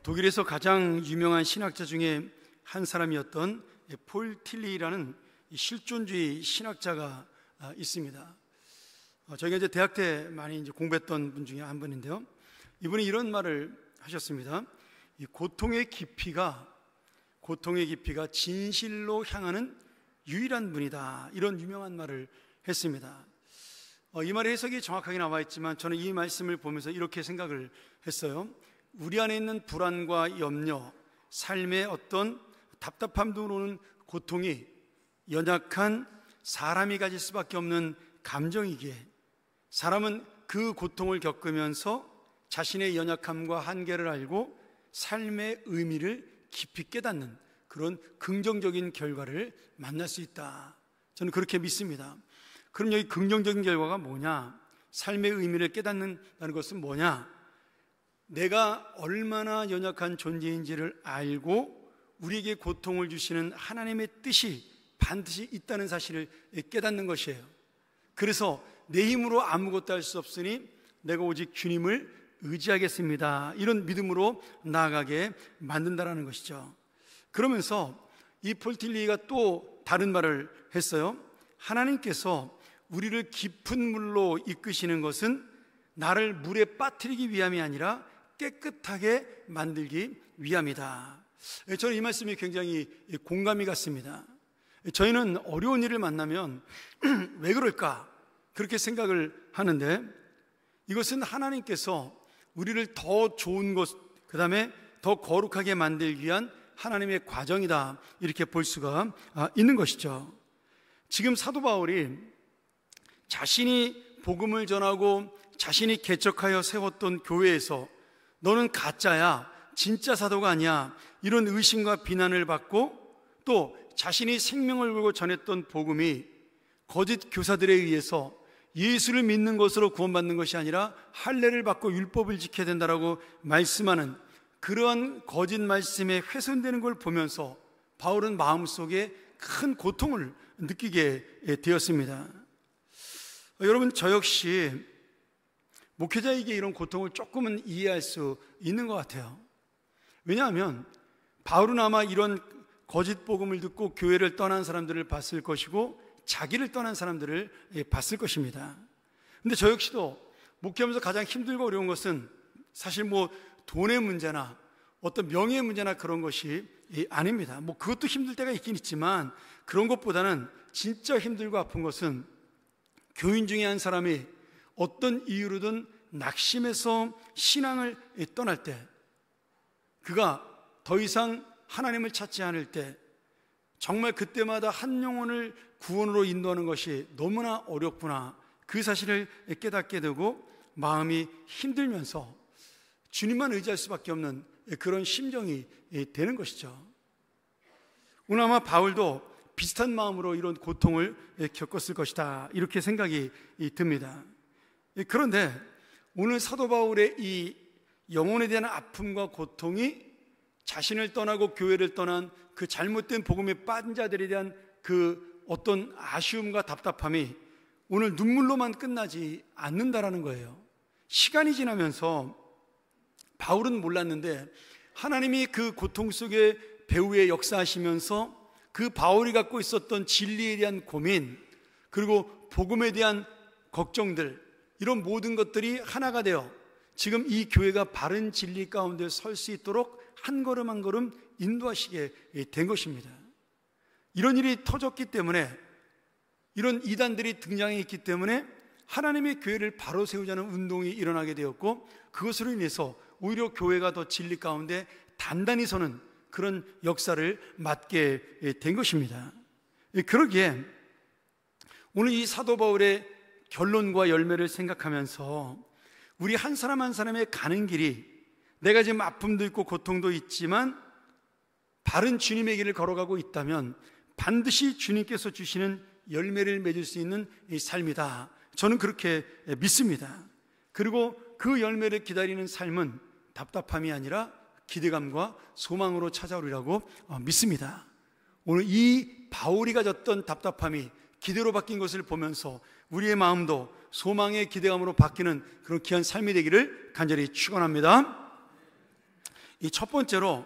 독일에서 가장 유명한 신학자 중에 한 사람이었던 폴 틸리라는 실존주의 신학자가 있습니다. 저희가 이제 대학 때 많이 이제 공부했던 분 중에 한 분인데요. 이분이 이런 말을 하셨습니다. 이 고통의 깊이가 진실로 향하는 유일한 분이다. 이런 유명한 말을 했습니다. 이 말의 해석이 정확하게 나와 있지만 저는 이 말씀을 보면서 이렇게 생각을 했어요. 우리 안에 있는 불안과 염려, 삶의 어떤 답답함도 오는 고통이 연약한 사람이 가질 수밖에 없는 감정이기에 사람은 그 고통을 겪으면서 자신의 연약함과 한계를 알고 삶의 의미를 깊이 깨닫는 그런 긍정적인 결과를 만날 수 있다. 저는 그렇게 믿습니다. 그럼 여기 긍정적인 결과가 뭐냐? 삶의 의미를 깨닫는다는 것은 뭐냐? 내가 얼마나 연약한 존재인지를 알고 우리에게 고통을 주시는 하나님의 뜻이 반드시 있다는 사실을 깨닫는 것이에요. 그래서 내 힘으로 아무것도 할 수 없으니 내가 오직 주님을 의지하겠습니다. 이런 믿음으로 나아가게 만든다라는 것이죠. 그러면서 이 폴 틸리가 또 다른 말을 했어요. 하나님께서 우리를 깊은 물로 이끄시는 것은 나를 물에 빠뜨리기 위함이 아니라 깨끗하게 만들기 위함이다. 저는 이 말씀이 굉장히 공감이 갔습니다. 저희는 어려운 일을 만나면 왜 그럴까? 그렇게 생각을 하는데 이것은 하나님께서 우리를 더 좋은 것, 그 다음에 더 거룩하게 만들기 위한 하나님의 과정이다. 이렇게 볼 수가 있는 것이죠. 지금 사도 바울이 자신이 복음을 전하고 자신이 개척하여 세웠던 교회에서 너는 가짜야, 진짜 사도가 아니야, 이런 의심과 비난을 받고 또 자신이 생명을 걸고 전했던 복음이 거짓 교사들에 의해서 예수를 믿는 것으로 구원받는 것이 아니라 할례를 받고 율법을 지켜야 된다라고 말씀하는 그러한 거짓 말씀에 훼손되는 걸 보면서 바울은 마음속에 큰 고통을 느끼게 되었습니다. 여러분, 저 역시 목회자에게 이런 고통을 조금은 이해할 수 있는 것 같아요. 왜냐하면 바울은 아마 이런 거짓 복음을 듣고 교회를 떠난 사람들을 봤을 것이고 자기를 떠난 사람들을 봤을 것입니다. 근데 저 역시도 목회하면서 가장 힘들고 어려운 것은 사실 뭐 돈의 문제나 어떤 명예의 문제나 그런 것이 아닙니다. 뭐 그것도 힘들 때가 있긴 있지만 그런 것보다는 진짜 힘들고 아픈 것은 교인 중에 한 사람이 어떤 이유로든 낙심해서 신앙을 떠날 때, 그가 더 이상 하나님을 찾지 않을 때, 정말 그때마다 한 영혼을 구원으로 인도하는 것이 너무나 어렵구나, 그 사실을 깨닫게 되고 마음이 힘들면서 주님만 의지할 수밖에 없는 그런 심정이 되는 것이죠. 오늘 아마 바울도 비슷한 마음으로 이런 고통을 겪었을 것이다, 이렇게 생각이 듭니다. 그런데 오늘 사도 바울의 이 영혼에 대한 아픔과 고통이 자신을 떠나고 교회를 떠난 그 잘못된 복음에 빠진 자들에 대한 그 어떤 아쉬움과 답답함이 오늘 눈물로만 끝나지 않는다라는 거예요. 시간이 지나면서 바울은 몰랐는데 하나님이 그 고통 속에 배후에 역사하시면서 그 바울이 갖고 있었던 진리에 대한 고민, 그리고 복음에 대한 걱정들, 이런 모든 것들이 하나가 되어 지금 이 교회가 바른 진리 가운데 설 수 있도록 한 걸음 한 걸음 인도하시게 된 것입니다. 이런 일이 터졌기 때문에, 이런 이단들이 등장했기 때문에 하나님의 교회를 바로 세우자는 운동이 일어나게 되었고, 그것으로 인해서 오히려 교회가 더 진리 가운데 단단히 서는 그런 역사를 맡게 된 것입니다. 그러기에 오늘 이 사도 바울의 결론과 열매를 생각하면서 우리 한 사람 한 사람의 가는 길이, 내가 지금 아픔도 있고 고통도 있지만 바른 주님의 길을 걸어가고 있다면 반드시 주님께서 주시는 열매를 맺을 수 있는 이 삶이다, 저는 그렇게 믿습니다. 그리고 그 열매를 기다리는 삶은 답답함이 아니라 기대감과 소망으로 찾아오리라고 믿습니다. 오늘 이 바울이 가졌던 답답함이 기대로 바뀐 것을 보면서 우리의 마음도 소망의 기대감으로 바뀌는 그런 귀한 삶이 되기를 간절히 축원합니다. 이 첫 번째로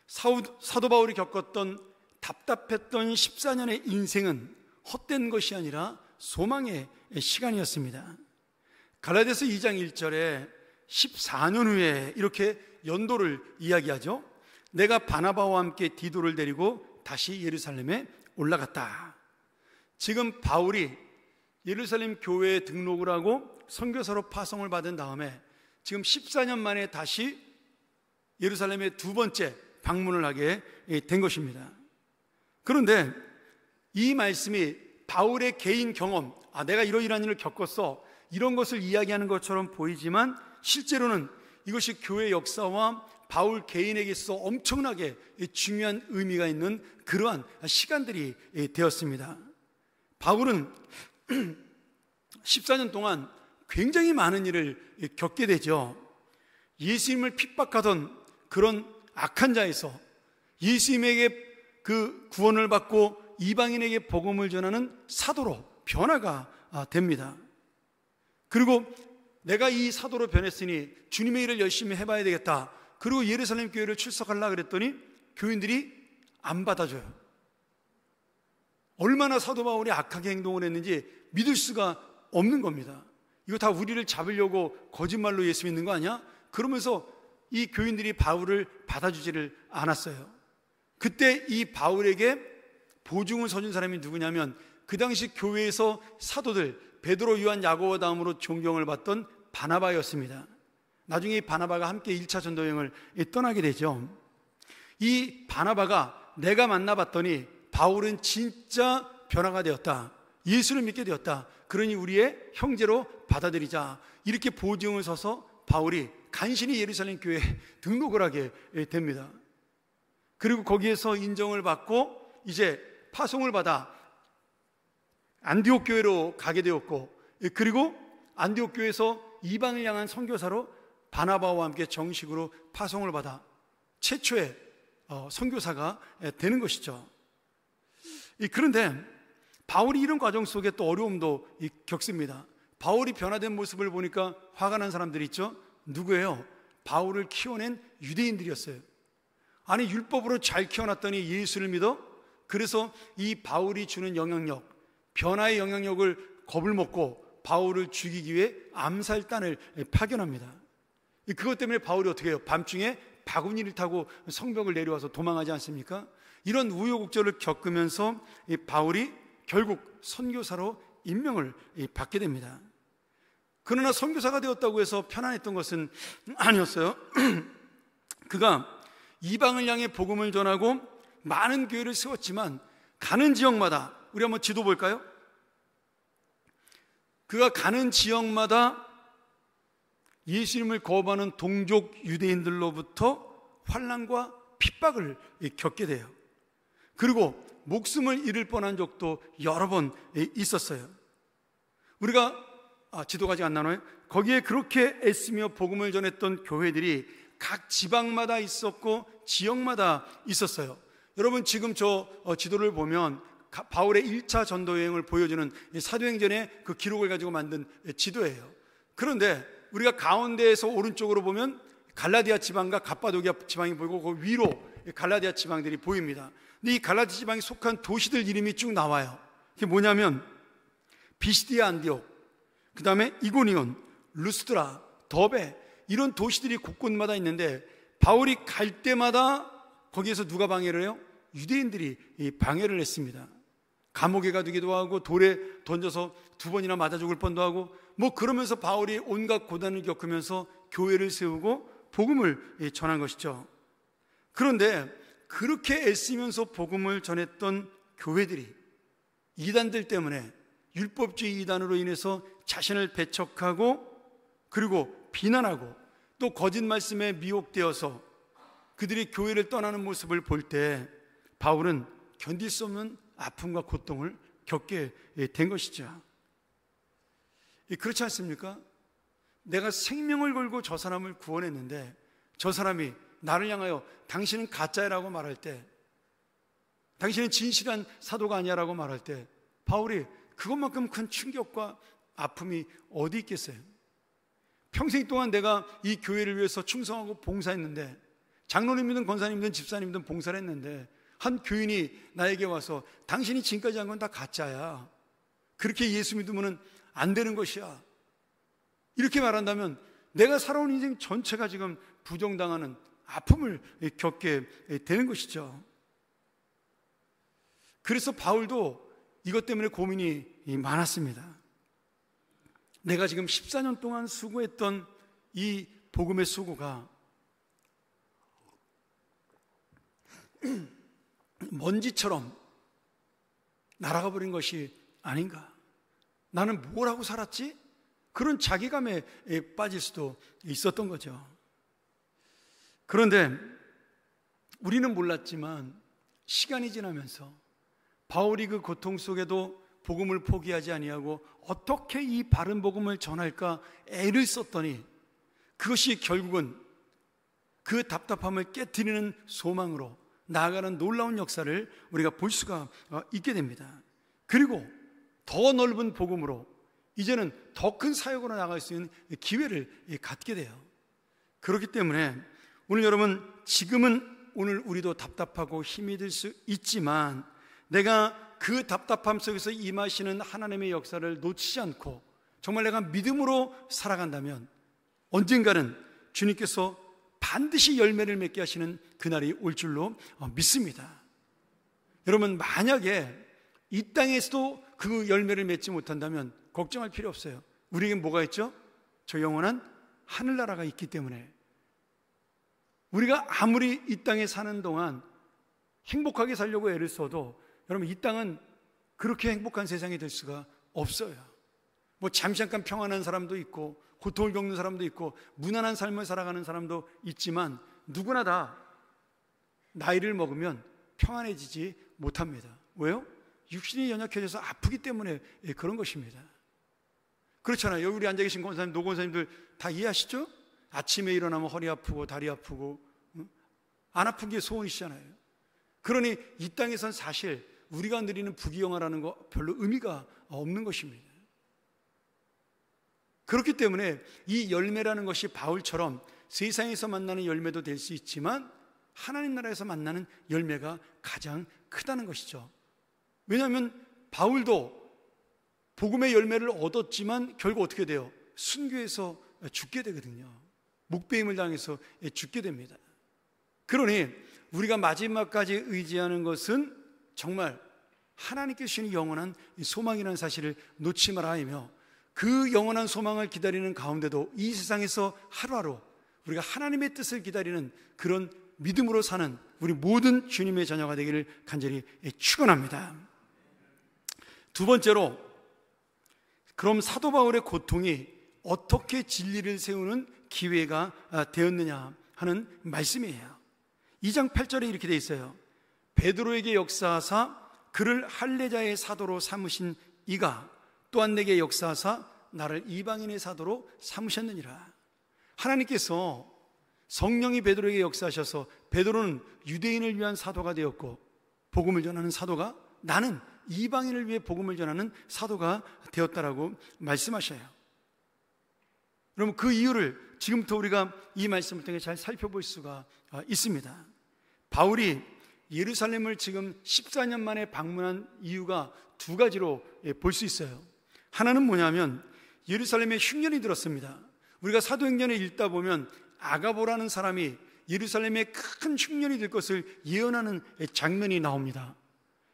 사도 바울이 겪었던 답답했던 14년의 인생은 헛된 것이 아니라 소망의 시간이었습니다. 갈라디아서 2장 1절에 14년 후에 이렇게 연도를 이야기하죠. 내가 바나바와 함께 디도를 데리고 다시 예루살렘에 올라갔다. 지금 바울이 예루살렘 교회에 등록을 하고 선교사로 파송을 받은 다음에 지금 14년 만에 다시 예루살렘에 두 번째 방문을 하게 된 것입니다. 그런데 이 말씀이 바울의 개인 경험, 내가 이러이러한 일을 겪었어, 이런 것을 이야기하는 것처럼 보이지만 실제로는 이것이 교회 역사와 바울 개인에게 있어서 엄청나게 중요한 의미가 있는 그러한 시간들이 되었습니다. 바울은 14년 동안 굉장히 많은 일을 겪게 되죠. 예수님을 핍박하던 그런 악한 자에서 예수님에게 그 구원을 받고 이방인에게 복음을 전하는 사도로 변화가 됩니다. 그리고 내가 이 사도로 변했으니 주님의 일을 열심히 해봐야 되겠다. 그리고 예루살렘 교회를 출석하려고 그랬더니 교인들이 안 받아줘요. 얼마나 사도 바울이 악하게 행동을 했는지 믿을 수가 없는 겁니다. 이거 다 우리를 잡으려고 거짓말로 예수 믿는 거 아니야? 그러면서 이 교인들이 바울을 받아주지를 않았어요. 그때 이 바울에게 보증을 서준 사람이 누구냐면 그 당시 교회에서 사도들 베드로, 요한, 야고보 다음으로 존경을 받던 바나바였습니다. 나중에 이 바나바가 함께 1차 전도여행을 떠나게 되죠. 이 바나바가 내가 만나봤더니 바울은 진짜 변화가 되었다, 예수를 믿게 되었다, 그러니 우리의 형제로 받아들이자, 이렇게 보증을 서서 바울이 간신히 예루살렘 교회에 등록을 하게 됩니다. 그리고 거기에서 인정을 받고 이제 파송을 받아 안디옥 교회로 가게 되었고, 그리고 안디옥 교회에서 이방을 향한 선교사로 바나바와 함께 정식으로 파송을 받아 최초의 선교사가 되는 것이죠. 그런데 바울이 이런 과정 속에 또 어려움도 겪습니다. 바울이 변화된 모습을 보니까 화가 난 사람들이 있죠. 누구예요? 바울을 키워낸 유대인들이었어요. 아니, 율법으로 잘 키워놨더니 예수를 믿어? 그래서 이 바울이 주는 영향력, 변화의 영향력을 겁을 먹고 바울을 죽이기 위해 암살단을 파견합니다. 그것 때문에 바울이 어떻게 해요? 밤중에 바구니를 타고 성벽을 내려와서 도망하지 않습니까? 이런 우여곡절을 겪으면서 바울이 결국 선교사로 임명을 받게 됩니다. 그러나 선교사가 되었다고 해서 편안했던 것은 아니었어요. 그가 이방을 향해 복음을 전하고 많은 교회를 세웠지만 가는 지역마다, 우리 한번 지도 볼까요? 그가 가는 지역마다 예수님을 거부하는 동족 유대인들로부터 환난과 핍박을 겪게 돼요. 그리고 목숨을 잃을 뻔한 적도 여러 번 있었어요. 우리가 지도가 아직 안 나와요. 거기에 그렇게 애쓰며 복음을 전했던 교회들이 각 지방마다 있었고 지역마다 있었어요. 여러분, 지금 저 지도를 보면 바울의 1차 전도 여행을 보여주는 사도행전의 그 기록을 가지고 만든 지도예요. 그런데 우리가 가운데에서 오른쪽으로 보면 갈라디아 지방과 갑바도기아 지방이 보이고 그 위로 갈라디아 지방들이 보입니다. 근데 이 갈라디아 지방에 속한 도시들 이름이 쭉 나와요. 그게 뭐냐면 비시디아, 안디옥, 그 다음에 이고니온, 루스드라, 더베, 이런 도시들이 곳곳마다 있는데 바울이 갈 때마다 거기에서 누가 방해를 해요? 유대인들이 방해를 했습니다. 감옥에 가두기도 하고 돌에 던져서 2번이나 맞아 죽을 뻔도 하고, 뭐 그러면서 바울이 온갖 고난을 겪으면서 교회를 세우고 복음을 전한 것이죠. 그런데 그렇게 애쓰면서 복음을 전했던 교회들이 이단들 때문에, 율법주의 이단으로 인해서 자신을 배척하고 그리고 비난하고 또 거짓 말씀에 미혹되어서 그들이 교회를 떠나는 모습을 볼 때 바울은 견딜 수 없는 아픔과 고통을 겪게 된 것이죠. 그렇지 않습니까? 내가 생명을 걸고 저 사람을 구원했는데 저 사람이 나를 향하여 당신은 가짜라고 말할 때, 당신은 진실한 사도가 아니야라고 말할 때 바울이 그것만큼 큰 충격과 아픔이 어디 있겠어요? 평생 동안 내가 이 교회를 위해서 충성하고 봉사했는데 장로님이든 권사님이든 집사님이든 봉사를 했는데 한 교인이 나에게 와서 당신이 지금까지 한 건 다 가짜야, 그렇게 예수 믿으면 안 되는 것이야, 이렇게 말한다면 내가 살아온 인생 전체가 지금 부정당하는 아픔을 겪게 되는 것이죠. 그래서 바울도 이것 때문에 고민이 많았습니다. 내가 지금 14년 동안 수고했던 이 복음의 수고가 먼지처럼 날아가 버린 것이 아닌가, 나는 뭘 하고 살았지? 그런 자괴감에 빠질 수도 있었던 거죠. 그런데 우리는 몰랐지만 시간이 지나면서 바울이 그 고통 속에도 복음을 포기하지 아니하고 어떻게 이 바른 복음을 전할까 애를 썼더니 그것이 결국은 그 답답함을 깨트리는 소망으로 나아가는 놀라운 역사를 우리가 볼 수가 있게 됩니다. 그리고 더 넓은 복음으로 이제는 더 큰 사역으로 나아갈 수 있는 기회를 갖게 돼요. 그렇기 때문에 오늘 여러분, 지금은 오늘 우리도 답답하고 힘이 들 수 있지만 내가 그 답답함 속에서 임하시는 하나님의 역사를 놓치지 않고 정말 내가 믿음으로 살아간다면 언젠가는 주님께서 반드시 열매를 맺게 하시는 그날이 올 줄로 믿습니다. 여러분, 만약에 이 땅에서도 그 열매를 맺지 못한다면 걱정할 필요 없어요. 우리에겐 뭐가 있죠? 저 영원한 하늘나라가 있기 때문에 우리가 아무리 이 땅에 사는 동안 행복하게 살려고 애를 써도 여러분, 이 땅은 그렇게 행복한 세상이 될 수가 없어요. 뭐 잠시 잠깐 평안한 사람도 있고 고통을 겪는 사람도 있고 무난한 삶을 살아가는 사람도 있지만 누구나 다 나이를 먹으면 평안해지지 못합니다. 왜요? 육신이 연약해져서 아프기 때문에 그런 것입니다. 그렇잖아요. 여기 우리 앉아 계신 권사님, 노권사님들 다 이해하시죠? 아침에 일어나면 허리 아프고 다리 아프고 안 아픈 게 소원이시잖아요. 그러니 이 땅에선 사실 우리가 누리는 부귀영화라는 거 별로 의미가 없는 것입니다. 그렇기 때문에 이 열매라는 것이 바울처럼 세상에서 만나는 열매도 될 수 있지만 하나님 나라에서 만나는 열매가 가장 크다는 것이죠. 왜냐하면 바울도 복음의 열매를 얻었지만 결국 어떻게 돼요? 순교해서 죽게 되거든요. 목배임을 당해서 죽게 됩니다. 그러니 우리가 마지막까지 의지하는 것은 정말 하나님께 주시는 영원한 소망이라는 사실을 놓지 말아야 하며, 그 영원한 소망을 기다리는 가운데도 이 세상에서 하루하루 우리가 하나님의 뜻을 기다리는 그런 믿음으로 사는 우리 모든 주님의 자녀가 되기를 간절히 축원합니다. 두 번째로, 그럼 사도 바울의 고통이 어떻게 진리를 세우는 기회가 되었느냐 하는 말씀이에요. 2장 8절에 이렇게 되어 있어요. 베드로에게 역사하사 그를 할례자의 사도로 삼으신 이가 또한 내게 역사하사 나를 이방인의 사도로 삼으셨느니라. 하나님께서 성령이 베드로에게 역사하셔서 베드로는 유대인을 위한 사도가 되었고 복음을 전하는 사도가, 나는 이방인을 위해 복음을 전하는 사도가 되었다라고 말씀하셔요. 여러분, 그 이유를 지금부터 우리가 이 말씀을 통해 잘 살펴볼 수가 있습니다. 바울이 예루살렘을 지금 14년 만에 방문한 이유가 두 가지로 볼 수 있어요. 하나는 뭐냐면 예루살렘에 흉년이 들었습니다. 우리가 사도행전을 읽다 보면 아가보라는 사람이 예루살렘에 큰 흉년이 들 것을 예언하는 장면이 나옵니다.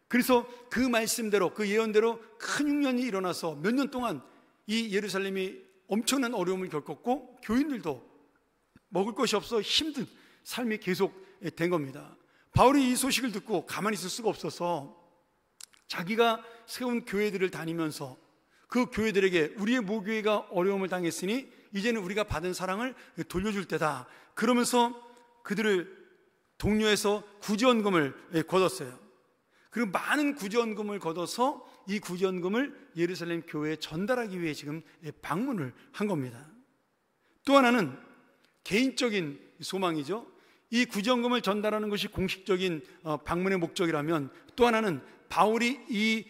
그래서 그 말씀대로, 그 예언대로 큰 흉년이 일어나서 몇 년 동안 이 예루살렘이 엄청난 어려움을 겪었고 교인들도 먹을 것이 없어 힘든 삶이 계속 된 겁니다. 바울이 이 소식을 듣고 가만히 있을 수가 없어서 자기가 세운 교회들을 다니면서 그 교회들에게 우리의 모교회가 어려움을 당했으니 이제는 우리가 받은 사랑을 돌려줄 때다, 그러면서 그들을 독려해서 구제원금을 거뒀어요. 그리고 많은 구제원금을 걷어서 이 구제원금을 예루살렘 교회에 전달하기 위해 지금 방문을 한 겁니다. 또 하나는 개인적인 소망이죠. 이 구제원금을 전달하는 것이 공식적인 방문의 목적이라면, 또 하나는 바울이 이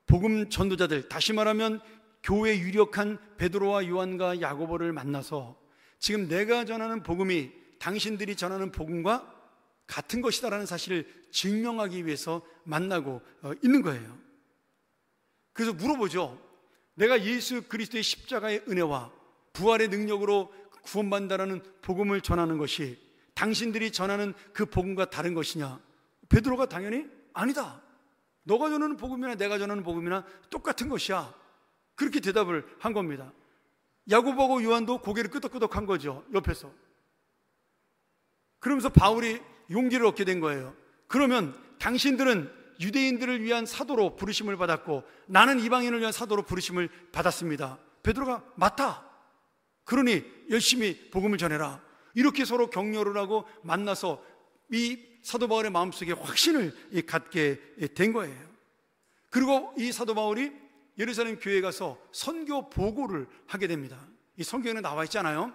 복음 전도자들, 다시 말하면 교회 유력한 베드로와 요한과 야고보를 만나서 지금 내가 전하는 복음이 당신들이 전하는 복음과 같은 것이다라는 사실을 증명하기 위해서 만나고 있는 거예요. 그래서 물어보죠. 내가 예수 그리스도의 십자가의 은혜와 부활의 능력으로 구원받는다라는 복음을 전하는 것이 당신들이 전하는 그 복음과 다른 것이냐? 베드로가 당연히 아니다. 너가 전하는 복음이나 내가 전하는 복음이나 똑같은 것이야. 그렇게 대답을 한 겁니다. 야고보하고 요한도 고개를 끄덕끄덕 한 거죠, 옆에서. 그러면서 바울이 용기를 얻게 된 거예요. 그러면 당신들은 유대인들을 위한 사도로 부르심을 받았고 나는 이방인을 위한 사도로 부르심을 받았습니다. 베드로가 맞다. 그러니 열심히 복음을 전해라. 이렇게 서로 격려를 하고 만나서 이 사도 바울의 마음속에 확신을 갖게 된 거예요. 그리고 이 사도 바울이 예루살렘 교회에 가서 선교 보고를 하게 됩니다. 이 성경에는 나와 있잖아요.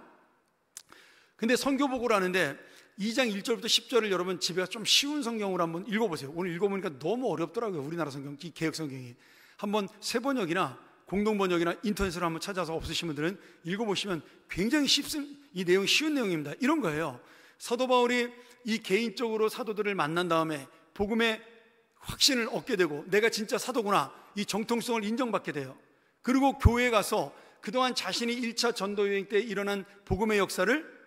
근데 선교 보고를 하는데 2장 1절부터 10절을 여러분 집에 좀 쉬운 성경으로 한번 읽어보세요. 오늘 읽어보니까 너무 어렵더라고요. 우리나라 성경, 이 개역 성경이. 한번 새 번역이나 공동 번역이나 인터넷으로 한번 찾아서 없으신 분들은 읽어보시면 굉장히 이 내용 쉬운 내용입니다. 이런 거예요. 사도 바울이 이 개인적으로 사도들을 만난 다음에 복음의 확신을 얻게 되고 내가 진짜 사도구나, 이 정통성을 인정받게 돼요. 그리고 교회에 가서 그동안 자신이 1차 전도여행 때 일어난 복음의 역사를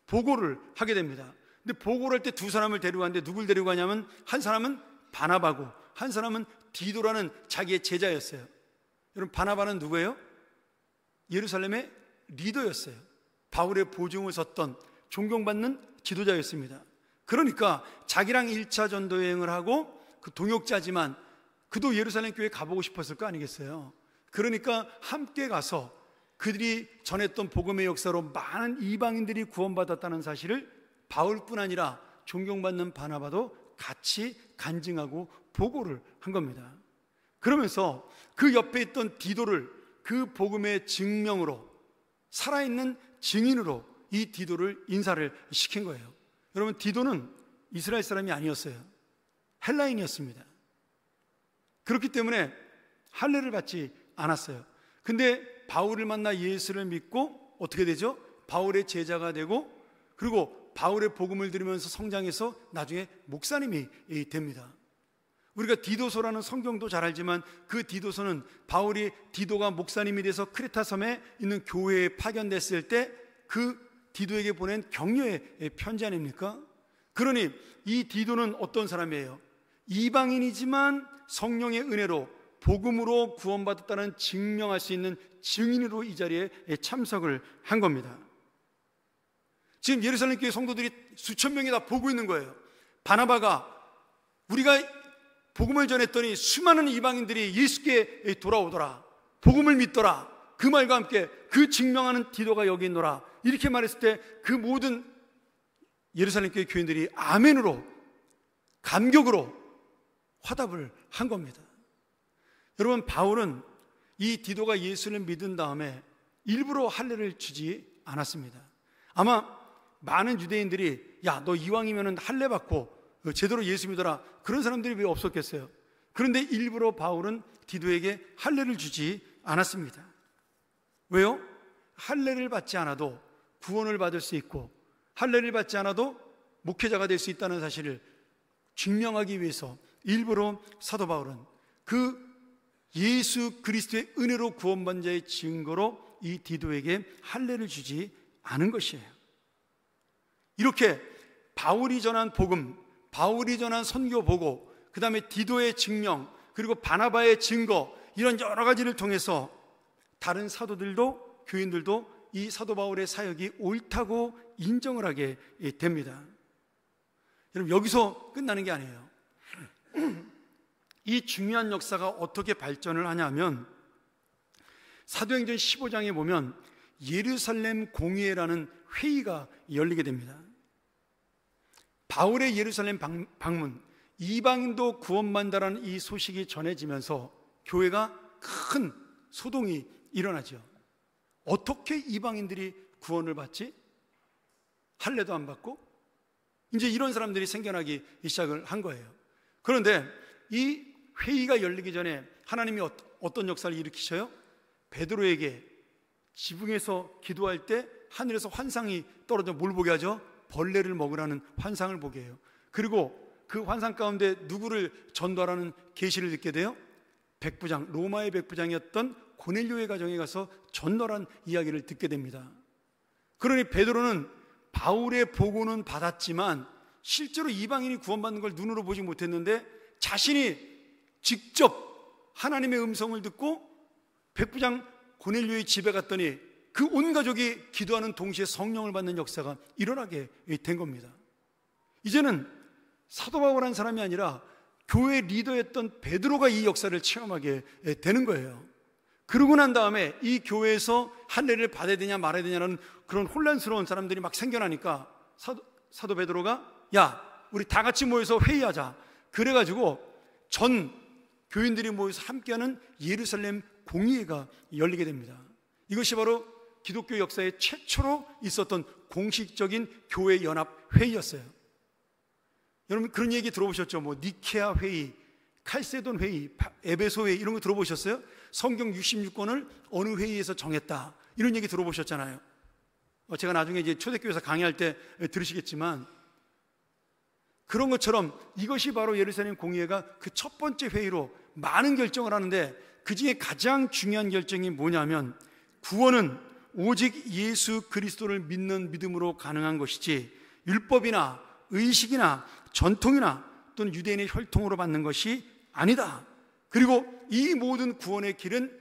보고를 하게 됩니다. 근데 보고를 할 때 두 사람을 데리고 가는데 누굴 데리고 가냐면 한 사람은 바나바고 한 사람은 디도라는 자기의 제자였어요. 여러분, 바나바는 누구예요? 예루살렘의 리더였어요. 바울의 보증을 섰던 존경받는 지도자였습니다. 그러니까 자기랑 1차 전도 여행을 하고 그 동역자지만 그도 예루살렘 교회에 가보고 싶었을 거 아니겠어요? 그러니까 함께 가서 그들이 전했던 복음의 역사로 많은 이방인들이 구원받았다는 사실을 바울뿐 아니라 존경받는 바나바도 같이 간증하고 보고를 한 겁니다. 그러면서 그 옆에 있던 디도를 그 복음의 증명으로, 살아있는 증인으로 이 디도를 인사를 시킨 거예요. 여러분, 디도는 이스라엘 사람이 아니었어요. 헬라인이었습니다. 그렇기 때문에 할례를 받지 않았어요. 근데 바울을 만나 예수를 믿고 어떻게 되죠? 바울의 제자가 되고, 그리고 바울의 복음을 들으면서 성장해서 나중에 목사님이 됩니다. 우리가 디도서라는 성경도 잘 알지만 그 디도서는 바울이 디도가 목사님이 돼서 크레타 섬에 있는 교회에 파견됐을 때 그 디도에게 보낸 격려의 편지 아닙니까? 그러니 이 디도는 어떤 사람이에요? 이방인이지만 성령의 은혜로 복음으로 구원받았다는 증명할 수 있는 증인으로 이 자리에 참석을 한 겁니다. 지금 예루살렘 교회 성도들이 수천 명이 다 보고 있는 거예요. 바나바가 우리가 복음을 전했더니 수많은 이방인들이 예수께 돌아오더라, 복음을 믿더라, 그 말과 함께 그 증명하는 디도가 여기 있노라, 이렇게 말했을 때 그 모든 예루살렘 교회 교인들이 아멘으로, 감격으로 화답을 한 겁니다. 여러분, 바울은 이 디도가 예수를 믿은 다음에 일부러 할례를 주지 않았습니다. 아마 많은 유대인들이 야, 너 이왕이면 할례 받고 제대로 예수 믿어라, 그런 사람들이 왜 없었겠어요? 그런데 일부러 바울은 디도에게 할례를 주지 않았습니다. 왜요? 할례를 받지 않아도 구원을 받을 수 있고 할례를 받지 않아도 목회자가 될 수 있다는 사실을 증명하기 위해서 일부러 사도 바울은 그 예수 그리스도의 은혜로 구원받은 자의 증거로 이 디도에게 할례를 주지 않은 것이에요. 이렇게 바울이 전한 복음, 바울이 전한 선교 보고, 그 다음에 디도의 증명, 그리고 바나바의 증거, 이런 여러 가지를 통해서 다른 사도들도, 교인들도 이 사도 바울의 사역이 옳다고 인정을 하게 됩니다. 여러분, 여기서 끝나는 게 아니에요. 이 중요한 역사가 어떻게 발전을 하냐면 사도행전 15장에 보면 예루살렘 공의회라는 회의가 열리게 됩니다. 바울의 예루살렘 방문, 이방인도 구원받는다라는 이 소식이 전해지면서 교회가 큰 소동이 일어나죠. 어떻게 이방인들이 구원을 받지? 할례도 안 받고? 이제 이런 사람들이 생겨나기 시작을 한 거예요. 그런데 이 회의가 열리기 전에 하나님이 어떤 역사를 일으키셔요? 베드로에게 지붕에서 기도할 때 하늘에서 환상이 떨어져 뭘 보게 하죠? 벌레를 먹으라는 환상을 보게 해요. 그리고 그 환상 가운데 누구를 전도하라는 계시를 듣게 돼요? 백부장, 로마의 백부장이었던 고넬료의 가정에 가서 전도란 이야기를 듣게 됩니다. 그러니 베드로는 바울의 보고는 받았지만 실제로 이방인이 구원받는 걸 눈으로 보지 못했는데 자신이 직접 하나님의 음성을 듣고 백부장 고넬료의 집에 갔더니 그 온 가족이 기도하는 동시에 성령을 받는 역사가 일어나게 된 겁니다. 이제는 사도 바울한 사람이 아니라 교회 리더였던 베드로가 이 역사를 체험하게 되는 거예요. 그러고 난 다음에 이 교회에서 할례를 받아야 되냐 말아야 되냐는 그런 혼란스러운 사람들이 막 생겨나니까 사도 베드로가 야, 우리 다 같이 모여서 회의하자. 그래가지고 전 교인들이 모여서 함께하는 예루살렘 공의회가 열리게 됩니다. 이것이 바로 기독교 역사에 최초로 있었던 공식적인 교회 연합 회의였어요. 여러분 그런 얘기 들어보셨죠? 뭐 니케아 회의, 칼세돈 회의, 에베소 회의 이런 거 들어보셨어요? 성경 66권을 어느 회의에서 정했다 이런 얘기 들어보셨잖아요. 제가 나중에 이제 초대교회에서 강의할 때 들으시겠지만 그런 것처럼 이것이 바로 예루살렘 공의회가 그 첫 번째 회의로 많은 결정을 하는데 그 중에 가장 중요한 결정이 뭐냐면 구원은 오직 예수 그리스도를 믿는 믿음으로 가능한 것이지 율법이나 의식이나 전통이나 또는 유대인의 혈통으로 받는 것이 아니다. 그리고 이 모든 구원의 길은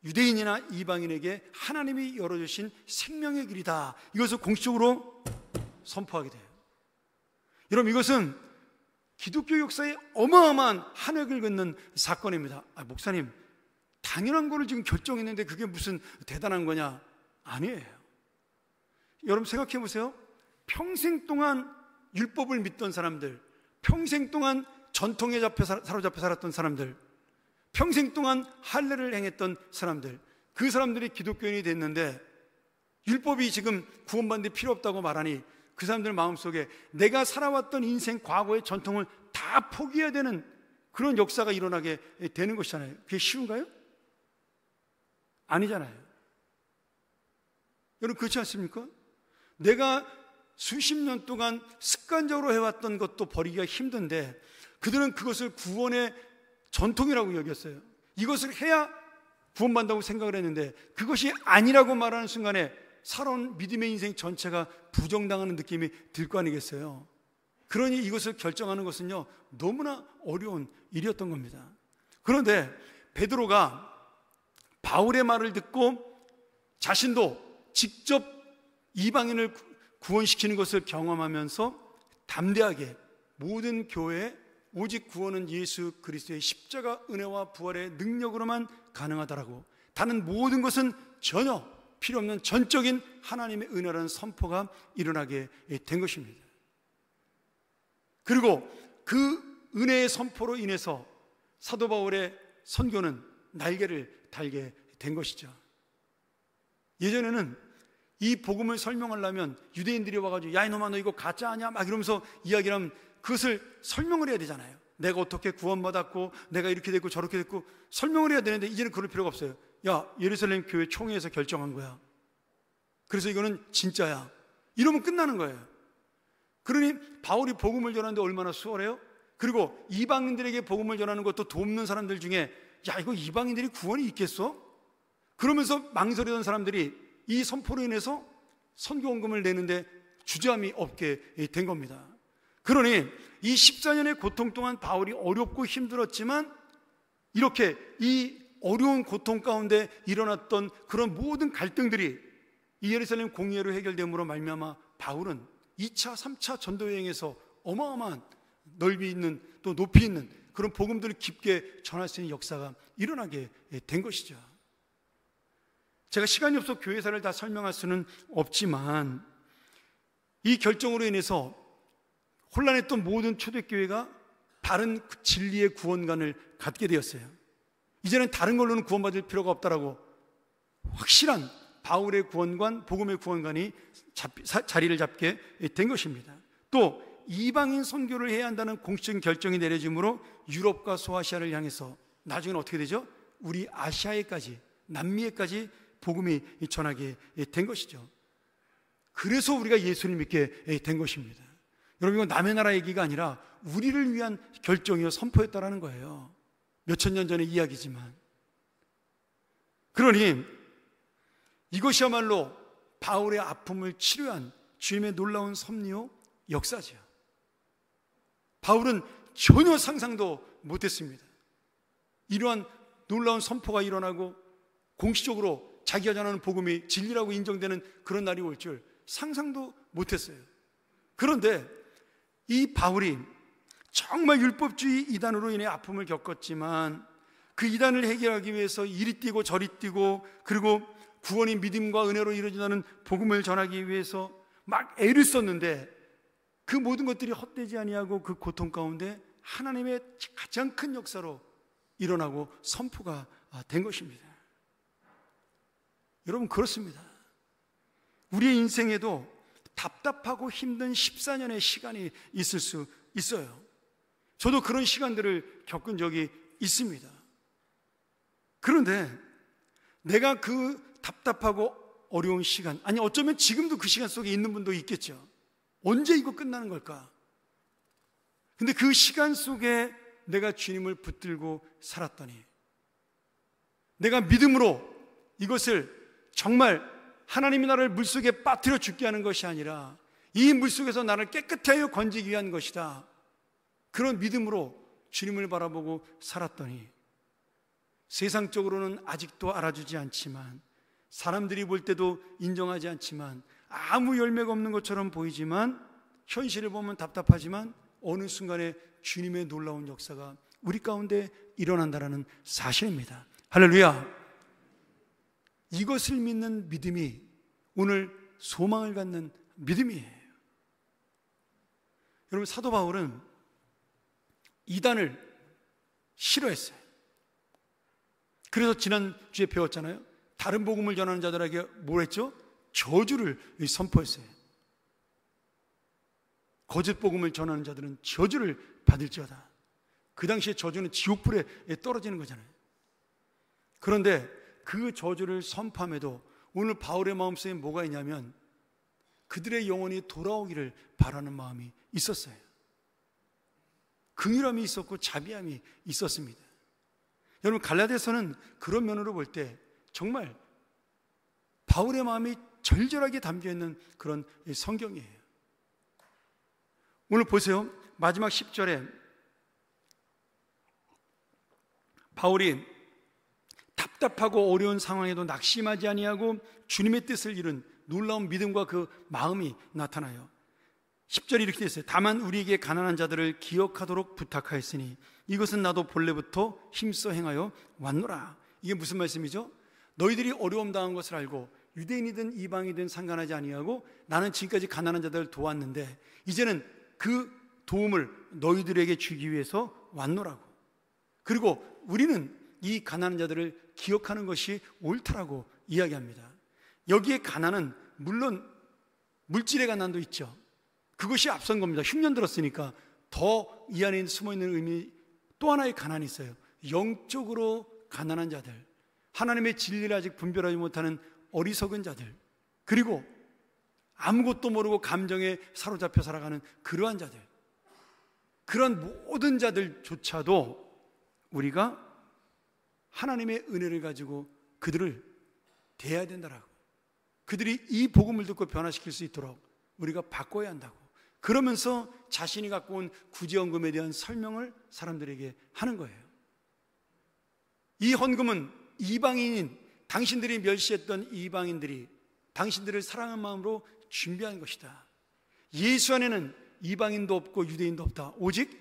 유대인이나 이방인에게 하나님이 열어주신 생명의 길이다. 이것을 공식적으로 선포하게 돼요. 여러분 이것은 기독교 역사에 어마어마한 한 획을 긋는 사건입니다. 목사님 당연한 거를 지금 결정했는데 그게 무슨 대단한 거냐? 아니에요. 여러분 생각해 보세요. 평생 동안 율법을 믿던 사람들, 평생 동안 전통에 사로잡혀 살았던 사람들, 평생 동안 할례를 행했던 사람들, 그 사람들이 기독교인이 됐는데 율법이 지금 구원받는 데 필요 없다고 말하니 그 사람들 마음속에 내가 살아왔던 인생 과거의 전통을 다 포기해야 되는 그런 역사가 일어나게 되는 것이잖아요. 그게 쉬운가요? 아니잖아요. 여러분 그렇지 않습니까? 내가 수십 년 동안 습관적으로 해왔던 것도 버리기가 힘든데 그들은 그것을 구원의 전통이라고 여겼어요. 이것을 해야 구원받는다고 생각을 했는데 그것이 아니라고 말하는 순간에 살아온 믿음의 인생 전체가 부정당하는 느낌이 들 거 아니겠어요? 그러니 이것을 결정하는 것은요 너무나 어려운 일이었던 겁니다. 그런데 베드로가 바울의 말을 듣고 자신도 직접 이방인을 구원시키는 것을 경험하면서 담대하게 모든 교회에 오직 구원은 예수 그리스도의 십자가 은혜와 부활의 능력으로만 가능하다라고 다른 모든 것은 전혀 필요 없는 전적인 하나님의 은혜라는 선포가 일어나게 된 것입니다. 그리고 그 은혜의 선포로 인해서 사도 바울의 선교는 날개를 달게 된 것이죠. 예전에는 이 복음을 설명하려면 유대인들이 와가지고 야 이놈아 너 이거 가짜 아니야? 막 이러면서 이야기를 하면 그것을 설명을 해야 되잖아요. 내가 어떻게 구원받았고 내가 이렇게 됐고 저렇게 됐고 설명을 해야 되는데 이제는 그럴 필요가 없어요. 야 예루살렘 교회 총회에서 결정한 거야. 그래서 이거는 진짜야. 이러면 끝나는 거예요. 그러니 바울이 복음을 전하는데 얼마나 수월해요? 그리고 이방인들에게 복음을 전하는 것도 돕는 사람들 중에 야 이거 이방인들이 구원이 있겠어? 그러면서 망설이던 사람들이 이 선포로 인해서 선교원금을 내는데 주저함이 없게 된 겁니다. 그러니 이 14년의 고통 동안 바울이 어렵고 힘들었지만 이렇게 이 어려운 고통 가운데 일어났던 그런 모든 갈등들이 이 예루살렘 공의회로 해결됨으로 말미암아 바울은 2차, 3차 전도 여행에서 어마어마한 넓이 있는 또 높이 있는 그런 복음들을 깊게 전할 수 있는 역사가 일어나게 된 것이죠. 제가 시간이 없어 교회사를 다 설명할 수는 없지만 이 결정으로 인해서 혼란했던 모든 초대교회가 바른 진리의 구원관을 갖게 되었어요. 이제는 다른 걸로는 구원받을 필요가 없다라고 확실한 바울의 구원관, 복음의 구원관이 자리를 잡게 된 것입니다. 또 이방인 선교를 해야 한다는 공식적인 결정이 내려짐으로 유럽과 소아시아를 향해서 나중에는 어떻게 되죠? 우리 아시아에까지, 남미에까지 복음이 전하게 된 것이죠. 그래서 우리가 예수를 믿게 된 것입니다. 여러분, 이건 남의 나라 얘기가 아니라 우리를 위한 결정이요 선포였다라는 거예요. 몇천 년 전의 이야기지만. 그러니 이것이야말로 바울의 아픔을 치료한 주님의 놀라운 섭리요 역사지요. 바울은 전혀 상상도 못했습니다. 이러한 놀라운 선포가 일어나고 공식적으로 자기가 전하는 복음이 진리라고 인정되는 그런 날이 올 줄 상상도 못했어요. 그런데 이 바울이 정말 율법주의 이단으로 인해 아픔을 겪었지만 그 이단을 해결하기 위해서 이리 뛰고 저리 뛰고, 그리고 구원이 믿음과 은혜로 이루어진다는 복음을 전하기 위해서 막 애를 썼는데 그 모든 것들이 헛되지 아니하고 그 고통 가운데 하나님의 가장 큰 역사로 일어나고 선포가 된 것입니다. 여러분, 그렇습니다. 우리의 인생에도 답답하고 힘든 14년의 시간이 있을 수 있어요. 저도 그런 시간들을 겪은 적이 있습니다. 그런데 내가 그 답답하고 어려운 시간, 아니 어쩌면 지금도 그 시간 속에 있는 분도 있겠죠. 언제 이거 끝나는 걸까? 근데 그 시간 속에 내가 주님을 붙들고 살았더니, 내가 믿음으로 이것을 정말 하나님이 나를 물속에 빠뜨려 죽게 하는 것이 아니라 이 물속에서 나를 깨끗게 하여 건지기 위한 것이다, 그런 믿음으로 주님을 바라보고 살았더니 세상적으로는 아직도 알아주지 않지만, 사람들이 볼 때도 인정하지 않지만, 아무 열매가 없는 것처럼 보이지만, 현실을 보면 답답하지만 어느 순간에 주님의 놀라운 역사가 우리 가운데 일어난다는 사실입니다. 할렐루야. 이것을 믿는 믿음이 오늘 소망을 갖는 믿음이에요. 여러분, 사도 바울은 이단을 싫어했어요. 그래서 지난주에 배웠잖아요. 다른 복음을 전하는 자들에게 뭘 했죠? 저주를 선포했어요. 거짓 복음을 전하는 자들은 저주를 받을지어다. 그 당시에 저주는 지옥불에 떨어지는 거잖아요. 그런데 그 저주를 선포함에도 오늘 바울의 마음속에 뭐가 있냐면 그들의 영혼이 돌아오기를 바라는 마음이 있었어요. 긍휼함이 있었고 자비함이 있었습니다. 여러분, 갈라디아서는 그런 면으로 볼 때 정말 바울의 마음이 절절하게 담겨있는 그런 성경이에요. 오늘 보세요. 마지막 10절에 바울이 답답하고 어려운 상황에도 낙심하지 아니하고 주님의 뜻을 이룬 놀라운 믿음과 그 마음이 나타나요. 10절이 이렇게 되어 있어요. 다만 우리에게 가난한 자들을 기억하도록 부탁하였으니 이것은 나도 본래부터 힘써 행하여 왔노라. 이게 무슨 말씀이죠? 너희들이 어려움 당한 것을 알고 유대인이든 이방이든 상관하지 아니하고 나는 지금까지 가난한 자들을 도왔는데 이제는 그 도움을 너희들에게 주기 위해서 왔노라고. 그리고 우리는 이 가난한 자들을 기억하는 것이 옳다라고 이야기합니다. 여기에 가난은 물론 물질의 가난도 있죠. 그것이 앞선 겁니다. 흉년 들었으니까 더 이 안에 숨어있는 의미, 또 하나의 가난이 있어요. 영적으로 가난한 자들, 하나님의 진리를 아직 분별하지 못하는 어리석은 자들, 그리고 아무것도 모르고 감정에 사로잡혀 살아가는 그러한 자들, 그런 모든 자들조차도 우리가 하나님의 은혜를 가지고 그들을 대해야 된다라고, 그들이 이 복음을 듣고 변화시킬 수 있도록 우리가 바꿔야 한다고, 그러면서 자신이 갖고 온 구제헌금에 대한 설명을 사람들에게 하는 거예요. 이 헌금은 이방인인 당신들이 멸시했던 이방인들이 당신들을 사랑하는 마음으로 준비한 것이다. 예수 안에는 이방인도 없고 유대인도 없다. 오직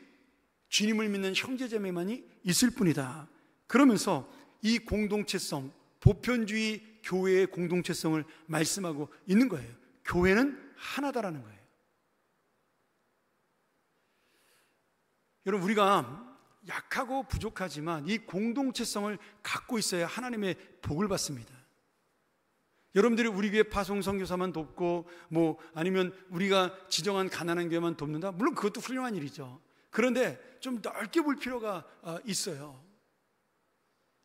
주님을 믿는 형제자매만이 있을 뿐이다. 그러면서 이 공동체성, 보편주의 교회의 공동체성을 말씀하고 있는 거예요. 교회는 하나다라는 거예요. 여러분, 우리가 약하고 부족하지만 이 공동체성을 갖고 있어야 하나님의 복을 받습니다. 여러분들이 우리 교회 파송 선교사만 돕고 아니면 우리가 지정한 가난한 교회만 돕는다? 물론 그것도 훌륭한 일이죠. 그런데 좀 넓게 볼 필요가 있어요.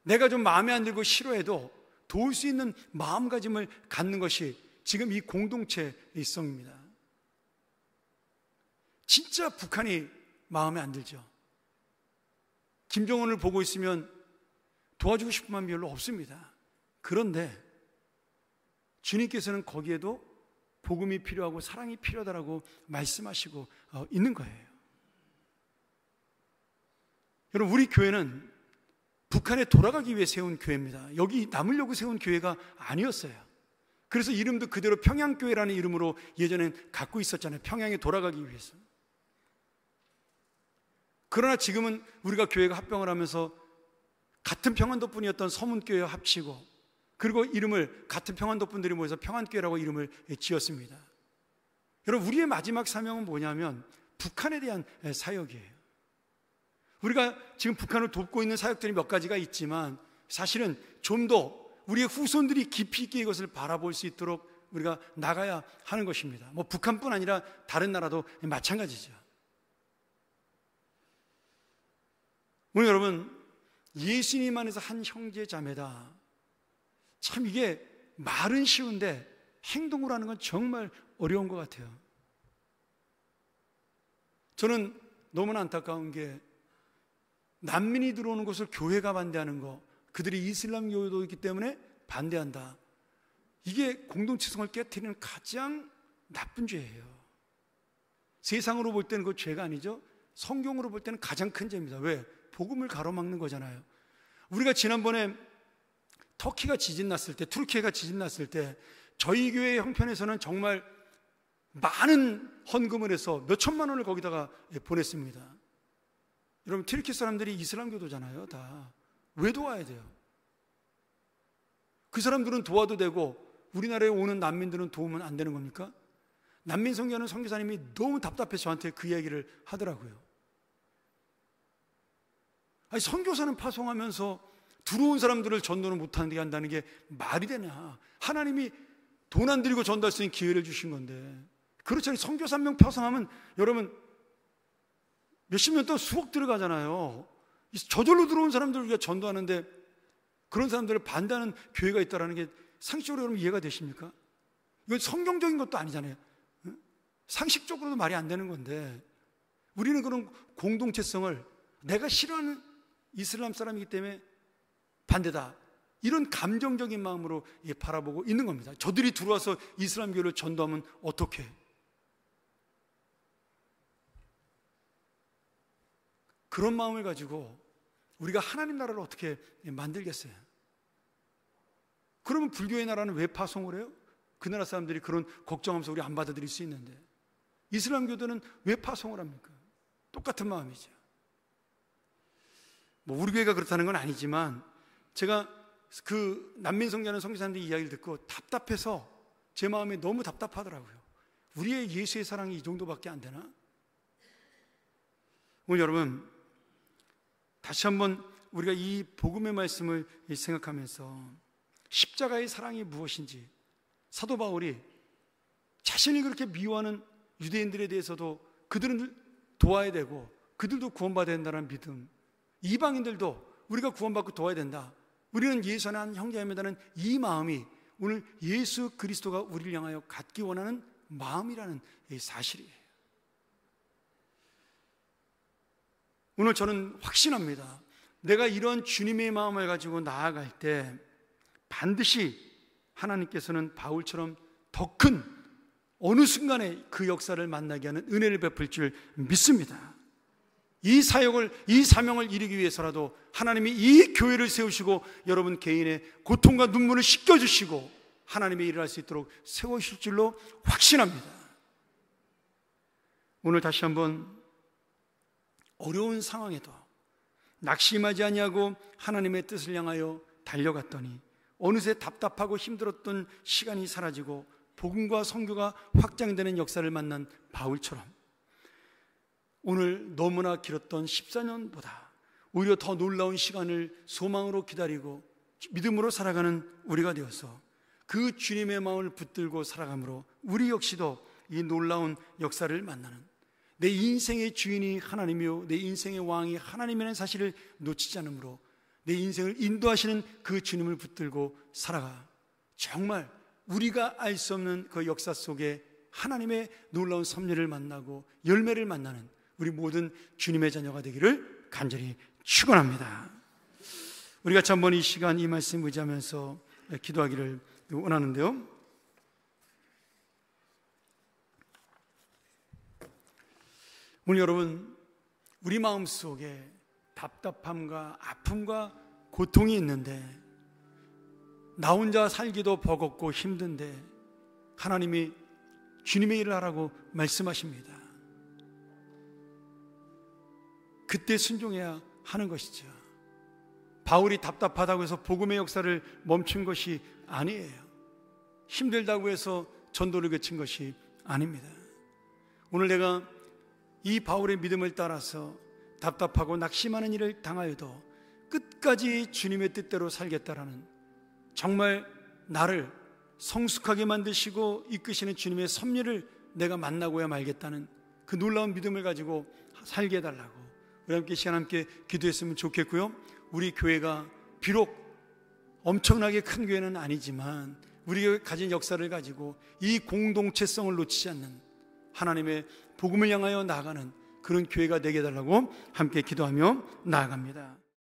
내가 좀 마음에 안 들고 싫어해도 도울 수 있는 마음가짐을 갖는 것이 지금 이 공동체의 성입니다. 진짜 북한이 마음에 안 들죠. 김정은을 보고 있으면 도와주고 싶은 마음이 별로 없습니다. 그런데 주님께서는 거기에도 복음이 필요하고 사랑이 필요하다라고 말씀하시고 있는 거예요. 여러분, 우리 교회는 북한에 돌아가기 위해 세운 교회입니다. 여기 남으려고 세운 교회가 아니었어요. 그래서 이름도 그대로 평양교회라는 이름으로 예전엔 갖고 있었잖아요. 평양에 돌아가기 위해서. 그러나 지금은 우리가 교회가 합병을 하면서 같은 평안도뿐이었던 서문교회와 합치고, 그리고 이름을 같은 평안도분들이 모여서 평안교회라고 이름을 지었습니다. 여러분, 우리의 마지막 사명은 뭐냐면 북한에 대한 사역이에요. 우리가 지금 북한을 돕고 있는 사역들이 몇 가지가 있지만 사실은 좀 더 우리의 후손들이 깊이 있게 이것을 바라볼 수 있도록 우리가 나가야 하는 것입니다. 뭐 북한뿐 아니라 다른 나라도 마찬가지죠. 오늘 여러분, 예수님 안에서 한 형제 자매다. 참 이게 말은 쉬운데 행동으로 하는 건 정말 어려운 것 같아요. 저는 너무나 안타까운 게 난민이 들어오는 것을 교회가 반대하는 거, 그들이 이슬람 교도이기 때문에 반대한다. 이게 공동체성을 깨트리는 가장 나쁜 죄예요. 세상으로 볼 때는 그 죄가 아니죠. 성경으로 볼 때는 가장 큰 죄입니다. 왜? 복음을 가로막는 거잖아요. 우리가 지난번에 터키가 지진 났을 때, 투르키가 지진 났을 때 저희 교회 형편에서는 정말 많은 헌금을 해서 몇 천만 원을 거기다가 보냈습니다. 여러분, 튀르키 사람들이 이슬람교도잖아요. 다. 왜 도와야 돼요? 그 사람들은 도와도 되고 우리나라에 오는 난민들은 도우면 안 되는 겁니까? 난민 선교하는 선교사님이 너무 답답해서 저한테 그 이야기를 하더라고요. 아니, 선교사는 파송하면서 들어온 사람들을 전도를 못하게 한다는 게 말이 되냐? 하나님이 돈 안 들이고 전도할 수 있는 기회를 주신 건데. 그렇잖아요. 선교사 한 명 파송하면 여러분 몇십 년 동안 수억 들어가잖아요. 저절로 들어온 사람들을 우리가 전도하는데 그런 사람들을 반대하는 교회가 있다는 게 상식적으로 여러분 이해가 되십니까? 이건 성경적인 것도 아니잖아요. 상식적으로도 말이 안 되는 건데 우리는 그런 공동체성을 내가 싫어하는 이슬람 사람이기 때문에 반대다, 이런 감정적인 마음으로 바라보고 있는 겁니다. 저들이 들어와서 이슬람 교회를 전도하면 어떻게? 그런 마음을 가지고 우리가 하나님 나라를 어떻게 만들겠어요? 그러면 불교의 나라는 왜 파송을 해요? 그 나라 사람들이 그런 걱정하면서 우리 안 받아들일 수 있는데 이슬람 교도는 왜 파송을 합니까? 똑같은 마음이죠. 뭐 우리 교회가 그렇다는 건 아니지만 제가 그 난민 선교하는 선교사님들 이야기를 듣고 답답해서 제 마음이 너무 답답하더라고요. 우리의 예수의 사랑이 이 정도밖에 안 되나? 오늘 여러분, 다시 한번 우리가 이 복음의 말씀을 생각하면서 십자가의 사랑이 무엇인지, 사도 바울이 자신이 그렇게 미워하는 유대인들에 대해서도 그들은 도와야 되고 그들도 구원받아야 된다는 믿음, 이방인들도 우리가 구원받고 도와야 된다, 우리는 예수 안에 한 형제입니다는 이 마음이 오늘 예수 그리스도가 우리를 향하여 갖기 원하는 마음이라는 사실이에요. 오늘 저는 확신합니다. 내가 이런 주님의 마음을 가지고 나아갈 때 반드시 하나님께서는 바울처럼 더 큰 어느 순간에 그 역사를 만나게 하는 은혜를 베풀 줄 믿습니다. 이 사역을, 이 사명을 이루기 위해서라도 하나님이 이 교회를 세우시고 여러분 개인의 고통과 눈물을 씻겨주시고 하나님의 일을 할 수 있도록 세우실 줄로 확신합니다. 오늘 다시 한번 어려운 상황에도 낙심하지 아니하고 하나님의 뜻을 향하여 달려갔더니 어느새 답답하고 힘들었던 시간이 사라지고 복음과 선교가 확장되는 역사를 만난 바울처럼 오늘 너무나 길었던 14년보다 오히려 더 놀라운 시간을 소망으로 기다리고 믿음으로 살아가는 우리가 되어서 그 주님의 마음을 붙들고 살아감으로 우리 역시도 이 놀라운 역사를 만나는, 내 인생의 주인이 하나님이요 내 인생의 왕이 하나님이라는 사실을 놓치지 않으므로 내 인생을 인도하시는 그 주님을 붙들고 살아가. 정말 우리가 알 수 없는 그 역사 속에 하나님의 놀라운 섭리를 만나고 열매를 만나는 우리 모든 주님의 자녀가 되기를 간절히 축원합니다. 우리 같이 한번 이 시간 이 말씀 의지하면서 기도하기를 원하는데요. 오늘 여러분, 우리 마음속에 답답함과 아픔과 고통이 있는데 나 혼자 살기도 버겁고 힘든데 하나님이 주님의 일을 하라고 말씀하십니다. 그때 순종해야 하는 것이죠. 바울이 답답하다고 해서 복음의 역사를 멈춘 것이 아니에요. 힘들다고 해서 전도를 그친 것이 아닙니다. 오늘 내가 이 바울의 믿음을 따라서 답답하고 낙심하는 일을 당하여도 끝까지 주님의 뜻대로 살겠다라는, 정말 나를 성숙하게 만드시고 이끄시는 주님의 섭리를 내가 만나고야 말겠다는 그 놀라운 믿음을 가지고 살게 해달라고 우리 함께 시간 함께 기도했으면 좋겠고요. 우리 교회가 비록 엄청나게 큰 교회는 아니지만 우리가 가진 역사를 가지고 이 공동체성을 놓치지 않는 하나님의 복음을 향하여 나아가는 그런 교회가 되게 해달라고 함께 기도하며 나아갑니다.